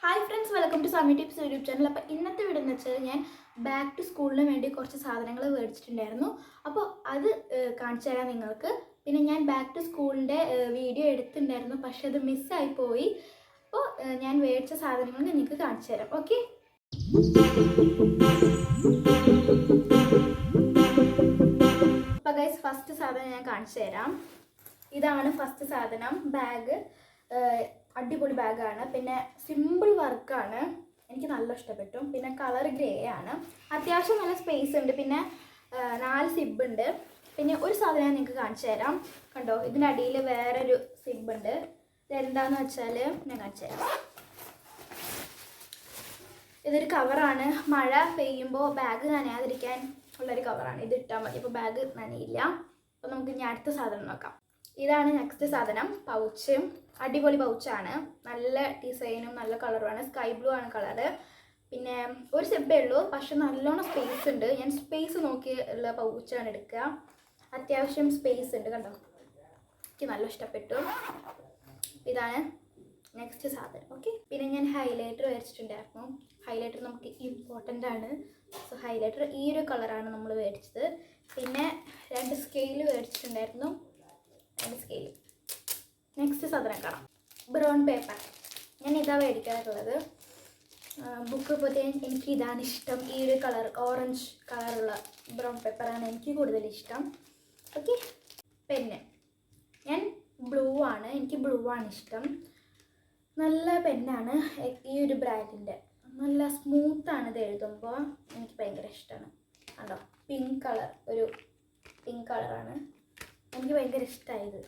Hi friends, welcome to Sami tips YouTube channel. അപ്പോൾ ഇന്നത്തെ video എന്ന് വെച്ചാൽ ഞാൻ ബാക്ക് ടു സ്കൂളിന് വേണ്ടി കുറച്ച് സാധനങ്ങൾ മേടിച്ചിട്ടുണ്ടായിരുന്നു. അപ്പോൾ അത് കാണിച്ചു തരാം നിങ്ങൾക്ക്. പിന്നെ ഞാൻ ബാക്ക് ടു സ്കൂളിൻ്റെ വീഡിയോ എടുത്തിട്ടുണ്ടായിരുന്നു, പക്ഷെ അത് മിസ്സായി പോയി. അപ്പോൾ ഞാൻ മേടിച്ച സാധനങ്ങൾ നിങ്ങൾക്ക് കാണിച്ചു തരാം. ഓക്കെ, അപ്പോൾ ഗൈസ്, ഫസ്റ്റ് സാധനം ഞാൻ കാണിച്ചു തരാം. ഇതാണ് ഫസ്റ്റ് സാധനം. ബാഗ് അടിപൊളി ബാഗാണ്. പിന്നെ സിമ്പിൾ വർക്കാണ്, എനിക്ക് നല്ല ഇഷ്ടപ്പെട്ടു. പിന്നെ കളർ ഗ്രേ ആണ്, അത്യാവശ്യം നല്ല സ്പേസ് ഉണ്ട്. പിന്നെ 4 സിബ് ഉണ്ട്. പിന്നെ ഒരു സാധനം ഞാൻ നിങ്ങൾക്ക് കാണിച്ചു തരാം. കണ്ടോ, ഇതിൻ്റെ അടിയിൽ വേറൊരു സിബ് ഉണ്ട്. ഇതെന്താണെന്ന് വെച്ചാൽ ഞാൻ കാണിച്ചു തരാം. ഇതൊരു കവറാണ്. മഴ പെയ്യുമ്പോൾ ബാഗ് നനയാതിരിക്കാൻ ഉള്ളൊരു കവറാണ്. ഇത് ഇട്ടാൽ മതി, ഇപ്പോൾ ബാഗ് നനയില്ല. അപ്പോൾ നമുക്ക് ഇനി അടുത്ത സാധനം നോക്കാം. ഇതാണ് നെക്സ്റ്റ് സാധനം. പൗച്ച്, അടിപൊളി പൗച്ചാണ്. നല്ല ഡിസൈനും നല്ല കളറുമാണ്. സ്കൈ ബ്ലൂ ആണ് കളറ്. പിന്നെ ഒരു സിബേ ഉള്ളൂ, പക്ഷെ നല്ലോണം സ്പേസ് ഉണ്ട്. ഞാൻ സ്പേസ് നോക്കി ഉള്ള പൗച്ചാണ് എടുക്കുക. അത്യാവശ്യം സ്പേസ് ഉണ്ട്, കണ്ടോ. എനിക്ക് നല്ല ഇഷ്ടപ്പെട്ടു. ഇതാണ് നെക്സ്റ്റ് സാധനം. ഓക്കെ, പിന്നെ ഞാൻ ഹൈലൈറ്റർ മേടിച്ചിട്ടുണ്ടായിരുന്നു. ഹൈലൈറ്റർ നമുക്ക് ഇമ്പോർട്ടൻ്റ് ആണ്. സോ ഹൈലൈറ്റർ ഈ ഒരു കളറാണ് നമ്മൾ മേടിച്ചത്. പിന്നെ 2 സ്കെയിൽ മേടിച്ചിട്ടുണ്ടായിരുന്നു. 2 സ്കെയിൽ. നെക്സ്റ്റ് സാധനം കാണാം. Brown paper. ഞാൻ ഇതാ മേടിക്കാറുള്ളത്. ബുക്ക് പോലത്തെ എനിക്ക് ഇതാണ് ഇഷ്ടം. ഈ ഒരു കളർ, ഓറഞ്ച് കളറുള്ള ബ്രൗൺ പേപ്പറാണ് എനിക്ക് കൂടുതൽ ഇഷ്ടം. ഓക്കെ, പെന്ന് ഞാൻ ബ്ലൂ ആണ്, എനിക്ക് ബ്ലൂ ആണ് ഇഷ്ടം. നല്ല പെന്നാണ് ഈ ഒരു ബ്രാൻഡിൻ്റെ. നല്ല സ്മൂത്താണ് ഇത് എഴുതുമ്പോൾ. എനിക്ക് ഭയങ്കര ഇഷ്ടമാണ്. കണ്ടോ, പിങ്ക് കളർ, ഒരു പിങ്ക് കളറാണ്. എനിക്ക് ഭയങ്കര ഇഷ്ടമായത്.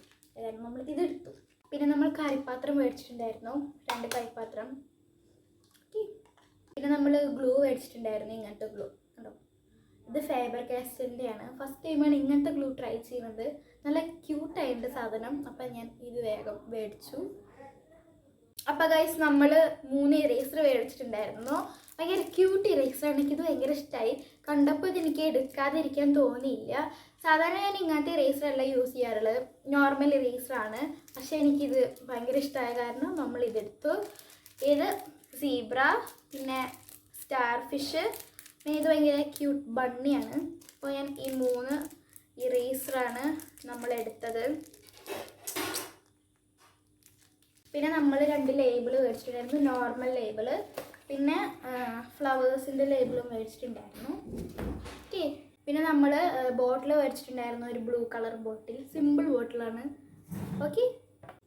നമ്മൾ ഇതെടുത്തു. പിന്നെ നമ്മൾ കറിപ്പാത്രം മേടിച്ചിട്ടുണ്ടായിരുന്നു, 2 കറിപ്പാത്രം. പിന്നെ നമ്മൾ ഗ്ലൂ മേടിച്ചിട്ടുണ്ടായിരുന്നു, ഇങ്ങനത്തെ ഗ്ലൂ. കണ്ടോ, ഇത് ഫേബർ കാസ്റ്റലിൻ്റെയാണ്. ഫസ്റ്റ് ടൈമാണ് ഇങ്ങനത്തെ ഗ്ലൂ ട്രൈ ചെയ്യുന്നത്. നല്ല ക്യൂട്ടായിട്ട് സാധനം. അപ്പം ഞാൻ ഇത് വേഗം മേടിച്ചു. അപ്പോൾ ഗൈസ്, നമ്മൾ 3 ഇറേസർ മേടിച്ചിട്ടുണ്ടായിരുന്നു. ഭയങ്കര ക്യൂട്ട് ഇറേസറാണ്. എനിക്കിത് ഭയങ്കര ഇഷ്ടമായി. കണ്ടപ്പോൾ ഇതെനിക്ക് എടുക്കാതിരിക്കാൻ തോന്നിയില്ല. സാധാരണ ഞാൻ ഇങ്ങനത്തെ ഇറേസറല്ല യൂസ് ചെയ്യാറുള്ളത്, നോർമൽ ഇറേസറാണ്. പക്ഷേ എനിക്കിത് ഭയങ്കര ഇഷ്ടമായ കാരണം നമ്മൾ ഇതെടുത്തു. ഇത് സീബ്ര, പിന്നെ സ്റ്റാർ ഫിഷ്, പിന്നെ ഇത് ഭയങ്കര ക്യൂട്ട് ബണ്ണിയാണ്. അപ്പോൾ ഞാൻ ഈ 3 ഇറേസറാണ് നമ്മൾ എടുത്തത്. പിന്നെ നമ്മൾ 2 ലേബിൾ മേടിച്ചിട്ടുണ്ടായിരുന്നു, നോർമൽ ലേബിൾ. പിന്നെ ഫ്ലവേഴ്സിൻ്റെ ലേബിളും മേടിച്ചിട്ടുണ്ടായിരുന്നു. ഓക്കെ, പിന്നെ നമ്മൾ ബോട്ടിൽ മേടിച്ചിട്ടുണ്ടായിരുന്നു, ഒരു ബ്ലൂ കളർ ബോട്ടിൽ. സിമ്പിൾ ബോട്ടിലാണ്. ഓക്കെ,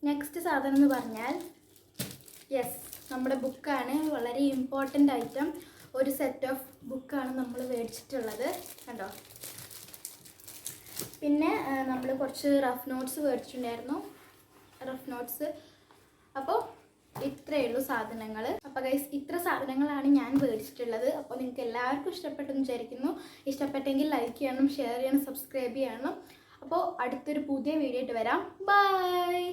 നെക്സ്റ്റ് സാധനം എന്ന് പറഞ്ഞാൽ യെസ്, നമ്മുടെ ബുക്കാണ്. വളരെ ഇമ്പോർട്ടൻ്റ് ഐറ്റം. ഒരു സെറ്റ് ഓഫ് ബുക്കാണ് നമ്മൾ മേടിച്ചിട്ടുള്ളത്, കണ്ടോ. പിന്നെ നമ്മൾ കുറച്ച് റഫ് നോട്ട്സ് മേടിച്ചിട്ടുണ്ടായിരുന്നു, റഫ് നോട്ട്സ്. അപ്പോൾ ഇത്രയേ ഉള്ളൂ സാധനങ്ങൾ. അപ്പോൾ ഗൈസ്, ഇത്ര സാധനങ്ങളാണ് ഞാൻ മേടിച്ചിട്ടുള്ളത്. അപ്പോൾ നിങ്ങൾക്ക് എല്ലാവർക്കും ഇഷ്ടപ്പെട്ടെന്ന് വിചാരിക്കുന്നു. ഇഷ്ടപ്പെട്ടെങ്കിൽ ലൈക്ക് ചെയ്യണം, ഷെയർ ചെയ്യണം, സബ്സ്ക്രൈബ് ചെയ്യണം. അപ്പോൾ അടുത്തൊരു പുതിയ വീഡിയോ ആയിട്ട് വരാം. ബൈ.